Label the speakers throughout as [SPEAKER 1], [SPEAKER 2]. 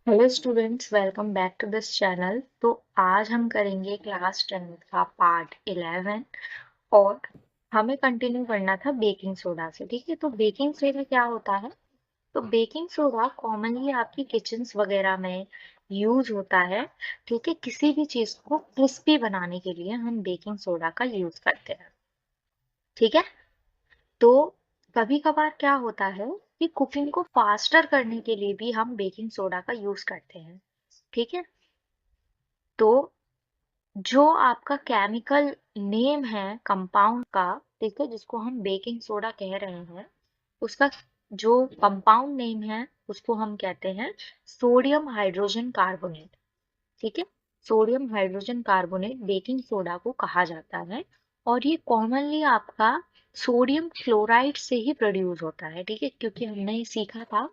[SPEAKER 1] Hello students, welcome back to this channel. तो आज हम करेंगे क्लास 10 का पार्ट 11 और हमें कंटिन्यू करना था बेकिंग सोडा से। ठीक है, तो बेकिंग सोडा क्या होता है? तो बेकिंग सोडा कॉमनली आपकी किचन्स वगैरह में यूज होता है। ठीक है, किसी भी चीज को क्रिस्पी बनाने के लिए हम बेकिंग सोडा का यूज करते हैं। ठीक है, तो कभी कभार क्या होता है कि कुकिंग को फास्टर करने के लिए भी हम बेकिंग सोडा का यूज करते हैं। ठीक है, तो जो आपका केमिकल नेम है कंपाउंड का, ठीक है, जिसको हम बेकिंग सोडा कह रहे हैं, उसका जो कंपाउंड नेम है उसको हम कहते हैं सोडियम हाइड्रोजन कार्बोनेट। ठीक है, sodium hydrogen carbonate baking soda को कहा जाता है और ये कॉमनली आपका सोडियम क्लोराइड से ही प्रोड्यूस होता है। ठीक है, क्योंकि हमने ये सीखा था,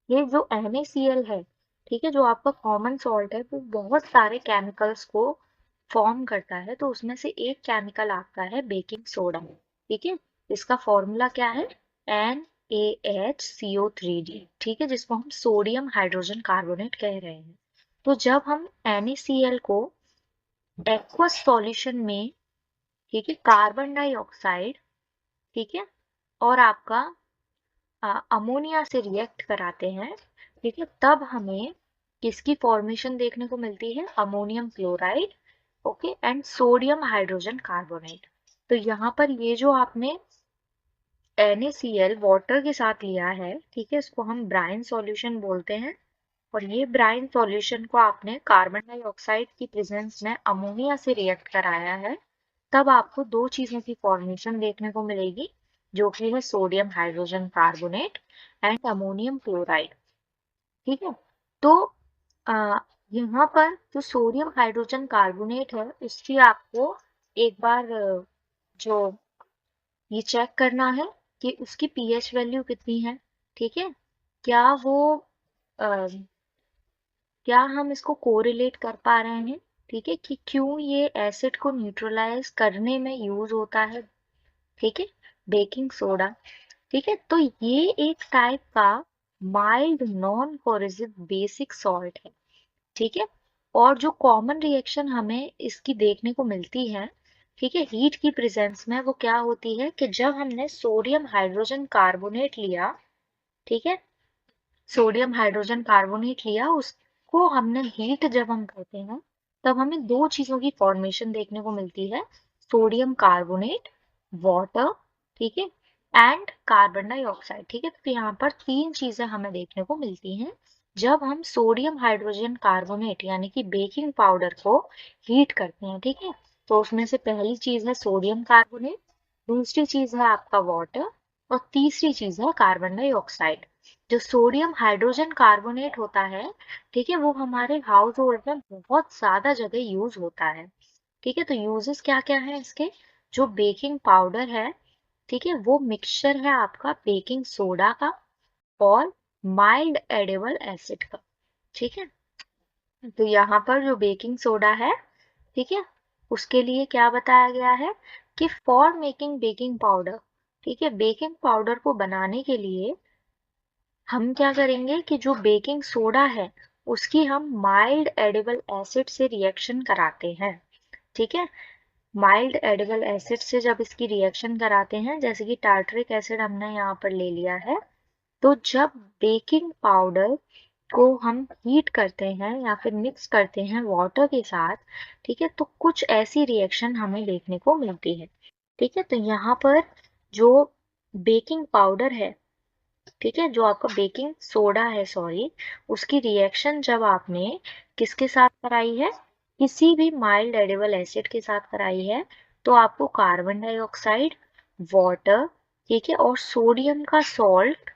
[SPEAKER 1] ये जो NaCl है, ठीक है, जो आपका कॉमन सॉल्ट है, वो बहुत सारे केमिकल्स को फॉर्म करता है। तो उसमें से एक केमिकल आता है बेकिंग सोडा। ठीक है, इसका फॉर्मूला क्या है? NaHCO3D। ठीक है, जिसको हम सोडियम हाइड्रोजन कार्बोनेट कह रहे हैं। तो जब हम NaCl को एक्वस सॉल्यूशन में, ठीक है, कार्बन डाइऑक्साइड, ठीक है, और आपका अमोनिया से रिएक्ट कराते हैं, ठीक है, तब हमें किसकी फॉर्मेशन देखने को मिलती है? Ammonium chloride, okay, and sodium hydrogen carbonate. तो यहाँ पर ये जो आपने NaCl वाटर के साथ लिया है, ठीक है, इसको हम ब्राइन सॉल्यूशन बोलते हैं। और ये ब्राइन सॉल्यूशन को आपने कार्बन डाइऑक्साइड की प्रेजेंस में अमोनिया से रिएक्ट कराया है, तब आपको दो चीजों की फॉर्मेशन देखने को मिलेगी, जो कि है sodium hydrogen carbonate and ammonium chloride. ठीक है, तो आ, यहाँ पर जो सोडियम हाइड्रोजन कार्बोनेट है, उसकी आपको एक बार जो ये चेक करना है कि उसकी पीएच वैल्यू कितनी है। ठीक है, क्या वो अ, क्या हम इसको कोरिलेट कर पा रहे हैं, ठीक है, कि क्यों ये एसिड को न्यूट्रलाइज करने में यूज होता है। ठीक है, बेकिंग सोडा, ठीक है, तो ये एक टाइप का माइल्ड नॉन कोरिजिव बेसिक सॉल्ट है। ठीक है, और जो कॉमन रिएक्शन हमें इसकी देखने को मिलती है, ठीक है, हीट की प्रेजेंस में, वो क्या होती है कि जब हमने सोडियम हाइड्रोजन कार्बोनेट लिया, ठीक है, सोडियम हाइड्रोजन कार्बोनेट लिया, उसको हमने हीट जब हम करते हैं, तब हमें दो चीजों की फॉर्मेशन देखने को मिलती है, सोडियम कार्बोनेट, वाटर, ठीक है, एंड कार्बन डाइऑक्साइड। ठीक है, तो यहाँ पर तीन चीजें हमें देखने को मिलती हैं जब हम सोडियम हाइड्रोजन कार्बोनेट यानी कि बेकिंग पाउडर को हीट करते हैं। ठीक है, तो उसमें से पहली चीज है सोडियम कार्बोनेट, दूसरी चीज है आपका वाटर, और तीसरी चीज है कार्बन डाइऑक्साइड। जो सोडियम हाइड्रोजन कार्बोनेट होता है, ठीक है, वो हमारे हाउस होल्ड में बहुत ज्यादा जगह यूज होता है। ठीक है, तो यूजेस क्या क्या है इसके? जो बेकिंग पाउडर है, ठीक है, वो मिक्सचर है आपका बेकिंग सोडा का और माइल्ड एडेबल एसिड का। ठीक है, तो यहाँ पर जो बेकिंग सोडा है, ठीक है, उसके लिए क्या बताया गया है कि फॉर मेकिंग बेकिंग पाउडर, ठीक है, बेकिंग पाउडर को बनाने के लिए हम क्या करेंगे कि जो बेकिंग सोडा है उसकी हम माइल्ड एडिबल एसिड से रिएक्शन कराते हैं। ठीक है, माइल्ड एडिबल एसिड से जब इसकी रिएक्शन कराते हैं, जैसे कि टार्टरिक एसिड हमने यहाँ पर ले लिया है, तो जब बेकिंग पाउडर को हम हीट करते हैं या फिर मिक्स करते हैं वाटर के साथ, ठीक है, तो कुछ ऐसी रिएक्शन हमें देखने को मिलती है। ठीक है, तो यहाँ पर जो बेकिंग पाउडर है, ठीक है, जो आपका बेकिंग सोडा है, सॉरी, उसकी रिएक्शन जब आपने किसके साथ कराई है? किसी भी माइल्ड एडिबल एसिड के साथ कराई है, तो आपको कार्बन डाइऑक्साइड, वाटर, ठीक है, और सोडियम का सॉल्ट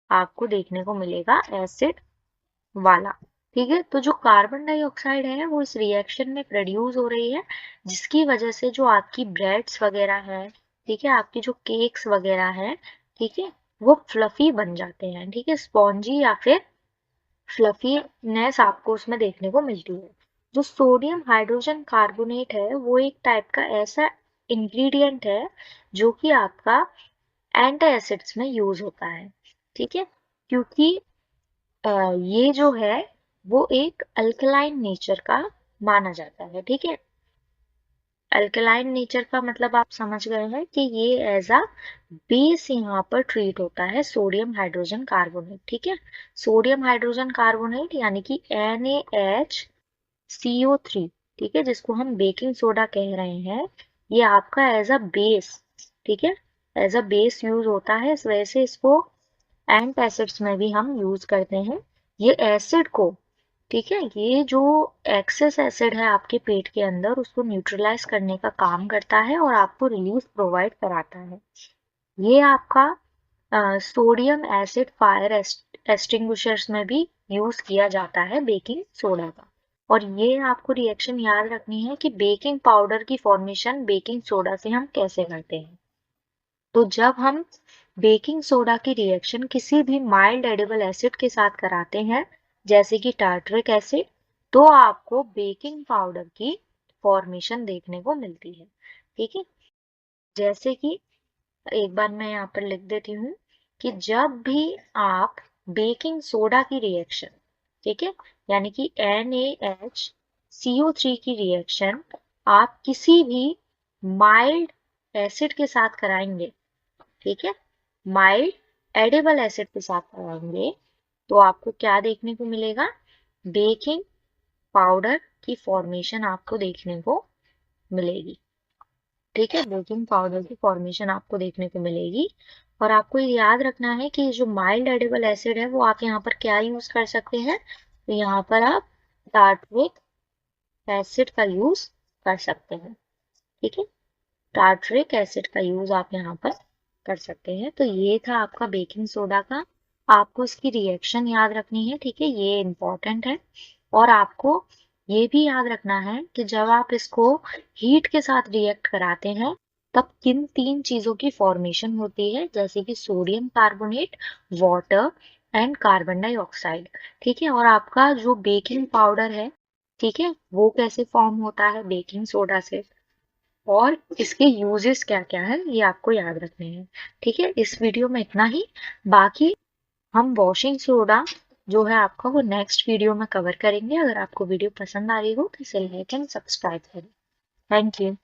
[SPEAKER 1] आपको देखने को मिलेगा एसिड वाला। ठीक है, तो जो कार्बन डाइऑक्साइड है वो इस रिएक्शन में प्रोड्यूस हो रही है, जिसकी वजह से जो आपकी ब्रेड्स वगैरह है, ठीक है, आपकी जो केक्स वगैरह है, ठीक है, वो फ्लफी बन जाते हैं। ठीक है, स्पॉन्जी या फिर फ्लफीनेस आपको उसमें देखने को मिलती है। जो सोडियम हाइड्रोजन कार्बोनेट है, वो एक टाइप का ऐसा इंग्रेडिएंट है जो कि आपका एंटी एसिड्स में यूज होता है। ठीक है, क्योंकि ये जो है वो एक अल्कलाइन नेचर का माना जाता है। ठीक है, अल्कलाइन नेचर का मतलब आप समझ गए हैं कि ये एज अ बेस यहाँ पर ट्रीट होता है सोडियम हाइड्रोजन कार्बोनेट। ठीक है, सोडियम हाइड्रोजन कार्बोनेट यानी कि NaHCO3, ठीक है, जिसको हम बेकिंग सोडा कह रहे हैं, ये आपका एज अ बेस, ठीक है, एज अ बेस यूज होता है। इस वजह से इसको एंटासिड्स में भी हम यूज करते हैं। ये एसिड को, ठीक है, ये जो एक्सेस एसिड है आपके पेट के अंदर उसको न्यूट्रलाइज करने का काम करता है और आपको रिलीफ प्रोवाइड कराता है। ये आपका सोडियम एसिड फायर एक्सटिंग्विशर्स में भी यूज किया जाता है बेकिंग सोडा का। और ये आपको रिएक्शन याद रखनी है कि बेकिंग पाउडर की फॉर्मेशन बेकिंग सोडा से हम कैसे करते हैं। तो जब हम बेकिंग सोडा की रिएक्शन किसी भी माइल्ड एडिबल एसिड के साथ कराते हैं, जैसे कि टार्टरिक एसिड, तो आपको बेकिंग पाउडर की फॉर्मेशन देखने को मिलती है। ठीक है, जैसे कि एक बार मैं यहाँ पर लिख देती हूँ कि जब भी आप बेकिंग सोडा की रिएक्शन, ठीक है, यानी कि NaHCO3 की रिएक्शन आप किसी भी माइल्ड एसिड के साथ कराएंगे, ठीक है, माइल्ड एडिबल एसिड के साथ कराएंगे, तो आपको क्या देखने को मिलेगा, बेकिंग पाउडर की फॉर्मेशन आपको देखने को मिलेगी। ठीक है, बेकिंग पाउडर की फॉर्मेशन आपको देखने को मिलेगी। और आपको ये याद रखना है कि जो माइल्ड एडिबल एसिड है वो आप यहाँ पर क्या यूज कर सकते हैं, तो यहाँ पर आप टार्टरिक एसिड का यूज कर सकते हैं। ठीक है, टार्टरिक एसिड का यूज आप यहाँ पर कर सकते हैं। तो ये था आपका बेकिंग सोडा का, आपको इसकी रिएक्शन याद रखनी है। ठीक है, ये इंपॉर्टेंट है। और आपको ये भी याद रखना है कि जब आप इसको हीट के साथ रिएक्ट कराते हैं तब किन 3 चीजों की फॉर्मेशन होती है, जैसे कि sodium carbonate, water and carbon dioxide. ठीक है, और आपका जो बेकिंग पाउडर है, ठीक है, वो कैसे फॉर्म होता है बेकिंग सोडा से, और इसके यूजेस क्या क्या है ये आपको याद रखने हैं। ठीक है, इस वीडियो में इतना ही। बाकी हम वॉशिंग सोडा जो है आपका वो नेक्स्ट वीडियो में कवर करेंगे। अगर आपको वीडियो पसंद आ रही हो तो इसे लाइक एंड सब्सक्राइब करें। Thank you.